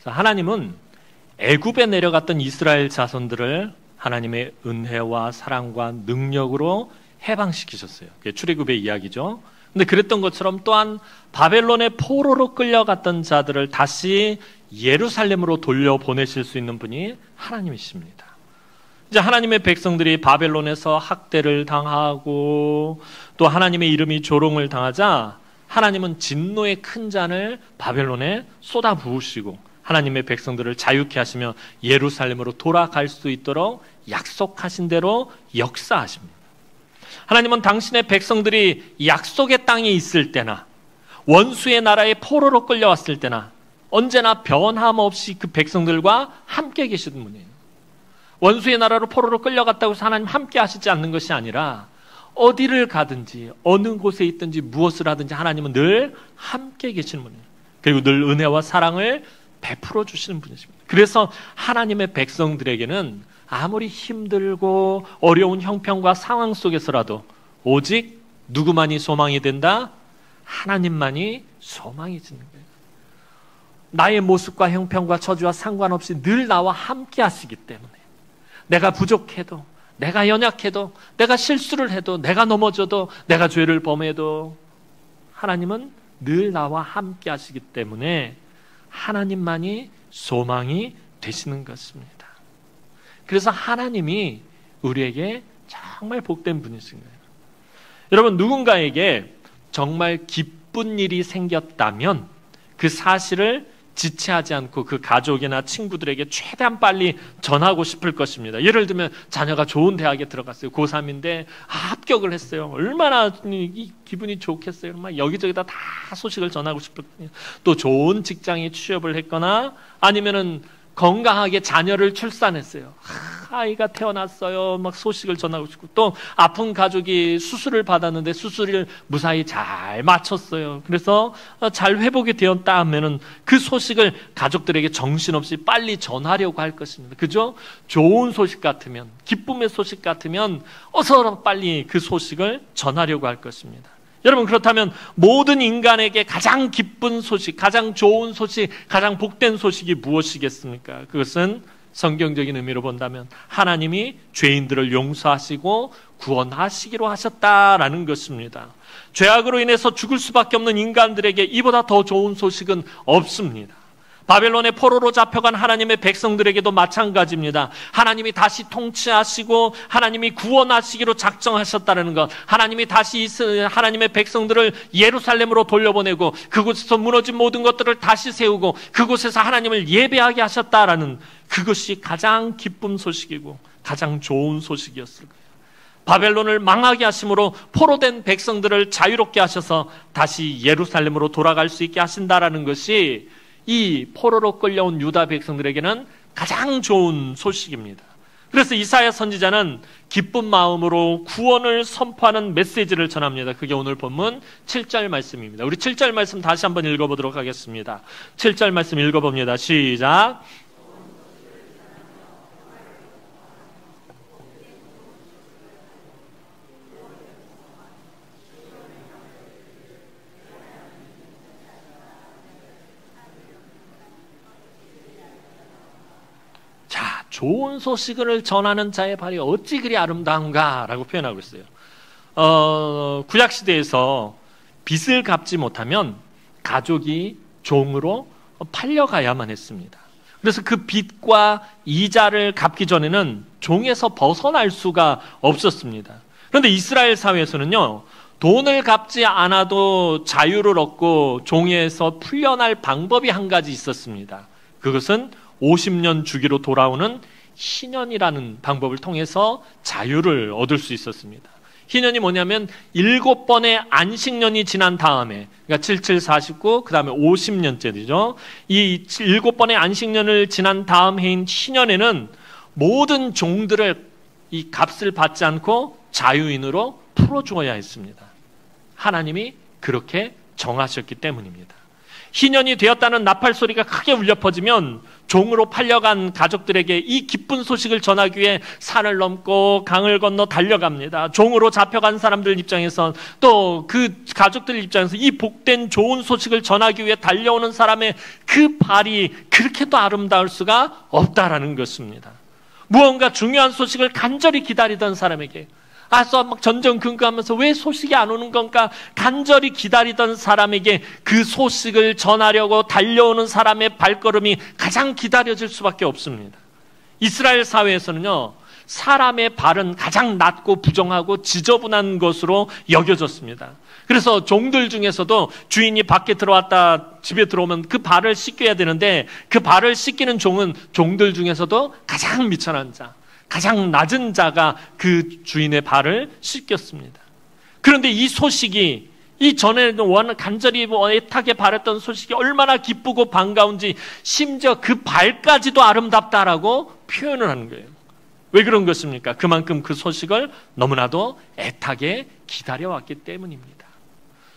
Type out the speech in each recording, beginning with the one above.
하나님은 애굽에 내려갔던 이스라엘 자손들을 하나님의 은혜와 사랑과 능력으로 해방시키셨어요. 그게 출애굽의 이야기죠. 근데 그랬던 것처럼 또한 바벨론의 포로로 끌려갔던 자들을 다시 예루살렘으로 돌려보내실 수 있는 분이 하나님이십니다. 이제 하나님의 백성들이 바벨론에서 학대를 당하고 또 하나님의 이름이 조롱을 당하자 하나님은 진노의 큰 잔을 바벨론에 쏟아 부으시고 하나님의 백성들을 자유케 하시며 예루살렘으로 돌아갈 수 있도록 약속하신 대로 역사하십니다. 하나님은 당신의 백성들이 약속의 땅에 있을 때나 원수의 나라에 포로로 끌려왔을 때나 언제나 변함없이 그 백성들과 함께 계시는 분이에요. 원수의 나라로 포로로 끌려갔다고 해서 하나님 함께 하시지 않는 것이 아니라 어디를 가든지 어느 곳에 있든지 무엇을 하든지 하나님은 늘 함께 계시는 분이에요. 그리고 늘 은혜와 사랑을 베풀어 주시는 분이십니다. 그래서 하나님의 백성들에게는 아무리 힘들고 어려운 형편과 상황 속에서라도 오직 누구만이 소망이 된다? 하나님만이 소망이 되는 거예요. 나의 모습과 형편과 처지와 상관없이 늘 나와 함께 하시기 때문에 내가 부족해도 내가 연약해도 내가 실수를 해도 내가 넘어져도 내가 죄를 범해도 하나님은 늘 나와 함께 하시기 때문에 하나님만이 소망이 되시는 것입니다. 그래서 하나님이 우리에게 정말 복된 분이신 거예요. 여러분, 누군가에게 정말 기쁜 일이 생겼다면 그 사실을 지체하지 않고 그 가족이나 친구들에게 최대한 빨리 전하고 싶을 것입니다. 예를 들면 자녀가 좋은 대학에 들어갔어요. 고3인데 합격을 했어요. 얼마나 기분이 좋겠어요. 막 여기저기다 다 소식을 전하고 싶을 거예요. 또 좋은 직장에 취업을 했거나 아니면은 건강하게 자녀를 출산했어요. 아이가 태어났어요. 막 소식을 전하고 싶고 또 아픈 가족이 수술을 받았는데 수술을 무사히 잘 마쳤어요. 그래서 잘 회복이 되었다 하면은 그 소식을 가족들에게 정신없이 빨리 전하려고 할 것입니다. 그죠? 좋은 소식 같으면, 기쁨의 소식 같으면 어서 빨리 그 소식을 전하려고 할 것입니다. 여러분, 그렇다면 모든 인간에게 가장 기쁜 소식, 가장 좋은 소식, 가장 복된 소식이 무엇이겠습니까? 그것은 성경적인 의미로 본다면 하나님이 죄인들을 용서하시고 구원하시기로 하셨다라는 것입니다. 죄악으로 인해서 죽을 수밖에 없는 인간들에게 이보다 더 좋은 소식은 없습니다. 바벨론의 포로로 잡혀간 하나님의 백성들에게도 마찬가지입니다. 하나님이 다시 통치하시고 하나님이 구원하시기로 작정하셨다는 것, 하나님이 다시 하나님의 백성들을 예루살렘으로 돌려보내고 그곳에서 무너진 모든 것들을 다시 세우고 그곳에서 하나님을 예배하게 하셨다라는 그것이 가장 기쁜 소식이고 가장 좋은 소식이었을 거예요. 바벨론을 망하게 하심으로 포로된 백성들을 자유롭게 하셔서 다시 예루살렘으로 돌아갈 수 있게 하신다라는 것이 이 포로로 끌려온 유다 백성들에게는 가장 좋은 소식입니다. 그래서 이사야 선지자는 기쁜 마음으로 구원을 선포하는 메시지를 전합니다. 그게 오늘 본문 7절 말씀입니다. 우리 7절 말씀 다시 한번 읽어보도록 하겠습니다. 7절 말씀 읽어봅니다. 시작. 좋은 소식을 전하는 자의 발이 어찌 그리 아름다운가 라고 표현하고 있어요. 구약시대에서 빚을 갚지 못하면 가족이 종으로 팔려가야만 했습니다. 그래서 그 빚과 이자를 갚기 전에는 종에서 벗어날 수가 없었습니다. 그런데 이스라엘 사회에서는요, 돈을 갚지 않아도 자유를 얻고 종에서 풀려날 방법이 한 가지 있었습니다. 그것은 50년 주기로 돌아오는 희년이라는 방법을 통해서 자유를 얻을 수 있었습니다. 희년이 뭐냐면 7번의 안식년이 지난 다음에, 그러니까 7749, 그 다음에 50년째죠. 이 7번의 안식년을 지난 다음 해인 희년에는 모든 종들을 이 값을 받지 않고 자유인으로 풀어주어야 했습니다. 하나님이 그렇게 정하셨기 때문입니다. 희년이 되었다는 나팔 소리가 크게 울려 퍼지면 종으로 팔려간 가족들에게 이 기쁜 소식을 전하기 위해 산을 넘고 강을 건너 달려갑니다. 종으로 잡혀간 사람들 입장에선 또 그 가족들 입장에서 이 복된 좋은 소식을 전하기 위해 달려오는 사람의 그 발이 그렇게도 아름다울 수가 없다라는 것입니다. 무언가 중요한 소식을 간절히 기다리던 사람에게 막 전전긍긍하면서 왜 소식이 안 오는 건가 간절히 기다리던 사람에게 그 소식을 전하려고 달려오는 사람의 발걸음이 가장 기다려질 수밖에 없습니다. 이스라엘 사회에서는요, 사람의 발은 가장 낮고 부정하고 지저분한 것으로 여겨졌습니다. 그래서 종들 중에서도 주인이 밖에 들어왔다 집에 들어오면 그 발을 씻겨야 되는데 그 발을 씻기는 종은 종들 중에서도 가장 미천한 자, 가장 낮은 자가 그 주인의 발을 씻겼습니다. 그런데 이 소식이 이 전에는 간절히 애타게 바랬던 소식이 얼마나 기쁘고 반가운지 심지어 그 발까지도 아름답다라고 표현을 하는 거예요. 왜 그런 것입니까? 그만큼 그 소식을 너무나도 애타게 기다려왔기 때문입니다.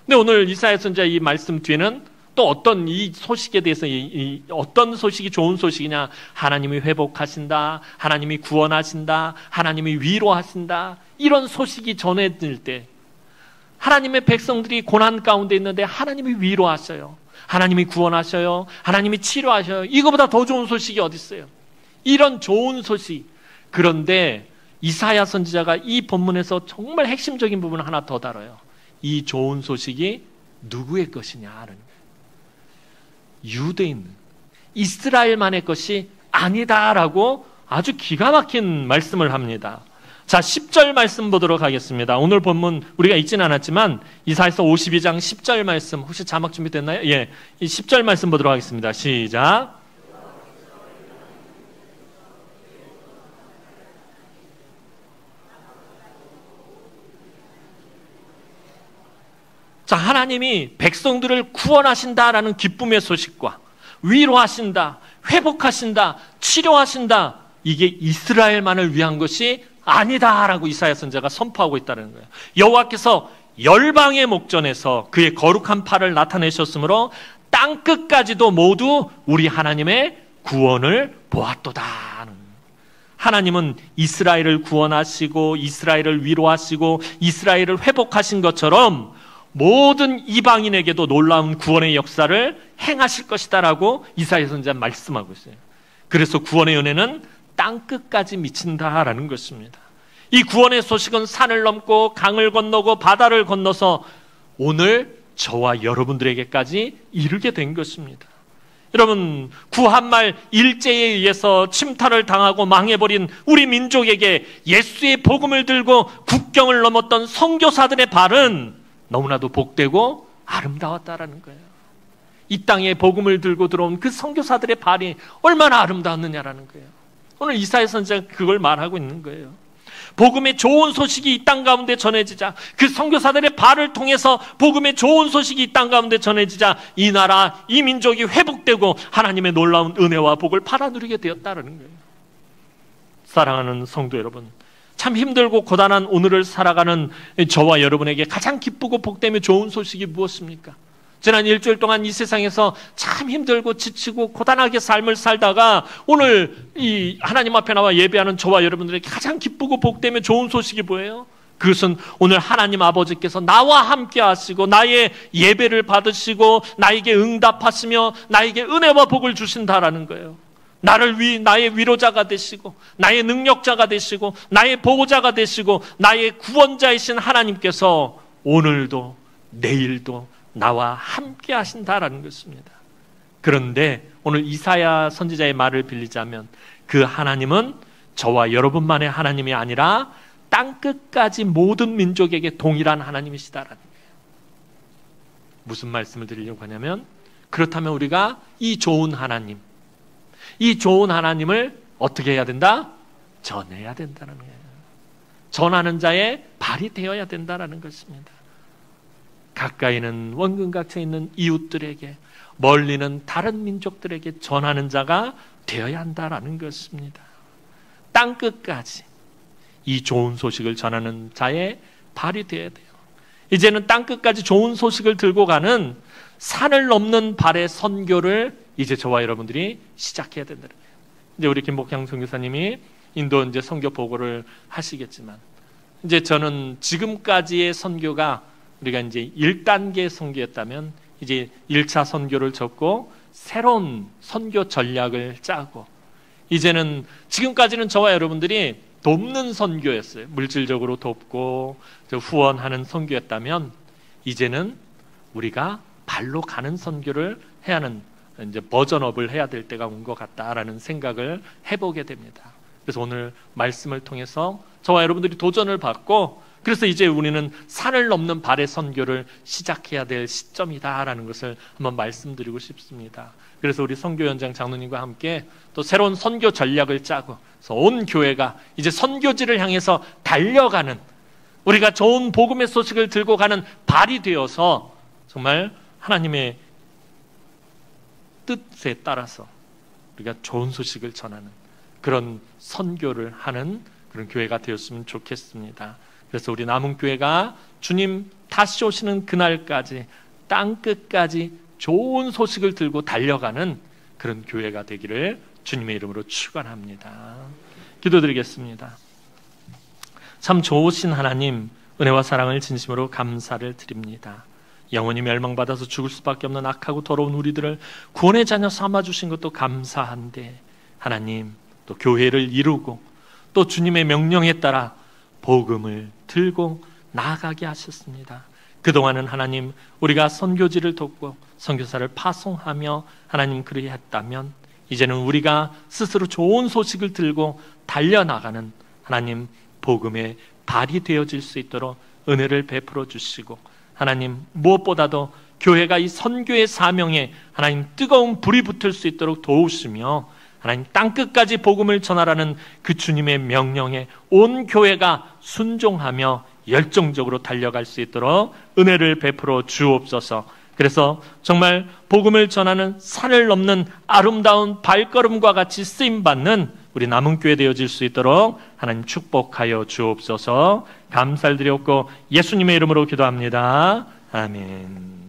근데 오늘 이사야 선지자 이 말씀 뒤에는 또 어떤 이 소식에 대해서 어떤 소식이 좋은 소식이냐? 하나님이 회복하신다, 하나님이 구원하신다, 하나님이 위로하신다, 이런 소식이 전해질 때 하나님의 백성들이 고난 가운데 있는데 하나님이 위로하셔요, 하나님이 구원하셔요, 하나님이 치료하셔요. 이거보다 더 좋은 소식이 어디 있어요? 이런 좋은 소식. 그런데 이사야 선지자가 이 본문에서 정말 핵심적인 부분을 하나 더 다뤄요. 이 좋은 소식이 누구의 것이냐는, 유대인, 이스라엘만의 것이 아니다라고 아주 기가 막힌 말씀을 합니다. 자, 10절 말씀 보도록 하겠습니다. 오늘 본문 우리가 읽지는 않았지만 이사야서 52장 10절 말씀, 혹시 자막 준비됐나요? 예, 이 10절 말씀 보도록 하겠습니다. 시작. 자, 하나님이 백성들을 구원하신다라는 기쁨의 소식과 위로하신다, 회복하신다, 치료하신다, 이게 이스라엘만을 위한 것이 아니다라고 이사야 선지자가 선포하고 있다는 거예요. 여호와께서 열방의 목전에서 그의 거룩한 팔을 나타내셨으므로 땅 끝까지도 모두 우리 하나님의 구원을 보았도다. 하나님은 이스라엘을 구원하시고 이스라엘을 위로하시고 이스라엘을 회복하신 것처럼 모든 이방인에게도 놀라운 구원의 역사를 행하실 것이다라고 이사야 선지자는 말씀하고 있어요. 그래서 구원의 은혜는 땅 끝까지 미친다라는 것입니다. 이 구원의 소식은 산을 넘고 강을 건너고 바다를 건너서 오늘 저와 여러분들에게까지 이르게 된 것입니다. 여러분, 구한말 일제에 의해서 침탈을 당하고 망해버린 우리 민족에게 예수의 복음을 들고 국경을 넘었던 선교사들의 발은 너무나도 복되고 아름다웠다라는 거예요. 이 땅에 복음을 들고 들어온 그 선교사들의 발이 얼마나 아름다웠느냐라는 거예요. 오늘 이사야 선지자가 그걸 말하고 있는 거예요. 복음의 좋은 소식이 이 땅 가운데 전해지자, 그 선교사들의 발을 통해서 복음의 좋은 소식이 이 땅 가운데 전해지자 이 나라, 이 민족이 회복되고 하나님의 놀라운 은혜와 복을 팔아누리게 되었다는 거예요. 사랑하는 성도 여러분, 참 힘들고 고단한 오늘을 살아가는 저와 여러분에게 가장 기쁘고 복되며 좋은 소식이 무엇입니까? 지난 일주일 동안 이 세상에서 참 힘들고 지치고 고단하게 삶을 살다가 오늘 이 하나님 앞에 나와 예배하는 저와 여러분들에게 가장 기쁘고 복되며 좋은 소식이 뭐예요? 그것은 오늘 하나님 아버지께서 나와 함께 하시고 나의 예배를 받으시고 나에게 응답하시며 나에게 은혜와 복을 주신다라는 거예요. 나의 위로자가 되시고 나의 능력자가 되시고 나의 보호자가 되시고 나의 구원자이신 하나님께서 오늘도 내일도 나와 함께 하신다라는 것입니다. 그런데 오늘 이사야 선지자의 말을 빌리자면 그 하나님은 저와 여러분만의 하나님이 아니라 땅끝까지 모든 민족에게 동일한 하나님이시다라는 거예요. 무슨 말씀을 드리려고 하냐면, 그렇다면 우리가 이 좋은 하나님, 이 좋은 하나님을 어떻게 해야 된다? 전해야 된다는 거예요. 전하는 자의 발이 되어야 된다는 것입니다. 가까이는 원근각처에 있는 이웃들에게, 멀리는 다른 민족들에게 전하는 자가 되어야 한다는 것입니다. 땅끝까지 이 좋은 소식을 전하는 자의 발이 되어야 돼요. 이제는 땅끝까지 좋은 소식을 들고 가는 산을 넘는 발의 선교를 이제 저와 여러분들이 시작해야 된다. 이제 우리 김복향 선교사님이 인도 이제 선교 보고를 하시겠지만, 이제 저는 지금까지의 선교가 우리가 이제 1단계 선교였다면 이제 1차 선교를 접고 새로운 선교 전략을 짜고, 이제는 지금까지는 저와 여러분들이 돕는 선교였어요. 물질적으로 돕고 후원하는 선교였다면 이제는 우리가 발로 가는 선교를 해야 하는 이제 버전업을 해야 될 때가 온 것 같다라는 생각을 해보게 됩니다. 그래서 오늘 말씀을 통해서 저와 여러분들이 도전을 받고, 그래서 이제 우리는 산을 넘는 발의 선교를 시작해야 될 시점이다라는 것을 한번 말씀드리고 싶습니다. 그래서 우리 선교연장 장로님과 함께 또 새로운 선교 전략을 짜고, 그래서 온 교회가 이제 선교지를 향해서 달려가는, 우리가 좋은 복음의 소식을 들고 가는 발이 되어서 정말 하나님의 뜻에 따라서 우리가 좋은 소식을 전하는 그런 선교를 하는 그런 교회가 되었으면 좋겠습니다. 그래서 우리 남은교회가 주님 다시 오시는 그날까지 땅끝까지 좋은 소식을 들고 달려가는 그런 교회가 되기를 주님의 이름으로 축원합니다. 기도드리겠습니다. 참 좋으신 하나님, 은혜와 사랑을 진심으로 감사를 드립니다. 영원히 멸망받아서 죽을 수밖에 없는 악하고 더러운 우리들을 구원의 자녀 삼아주신 것도 감사한데, 하나님 또 교회를 이루고 또 주님의 명령에 따라 복음을 들고 나아가게 하셨습니다. 그동안은 하나님 우리가 선교지를 돕고 선교사를 파송하며 하나님 그렇게 했다면, 이제는 우리가 스스로 좋은 소식을 들고 달려나가는 하나님 복음의 발이 되어질 수 있도록 은혜를 베풀어 주시고, 하나님 무엇보다도 교회가 이 선교의 사명에 하나님 뜨거운 불이 붙을 수 있도록 도우시며, 하나님 땅끝까지 복음을 전하라는 그 주님의 명령에 온 교회가 순종하며 열정적으로 달려갈 수 있도록 은혜를 베풀어 주옵소서. 그래서 정말 복음을 전하는 산을 넘는 아름다운 발걸음과 같이 쓰임받는 우리 남은교회 되어질 수 있도록 하나님 축복하여 주옵소서. 감사를 드렸고 예수님의 이름으로 기도합니다. 아멘.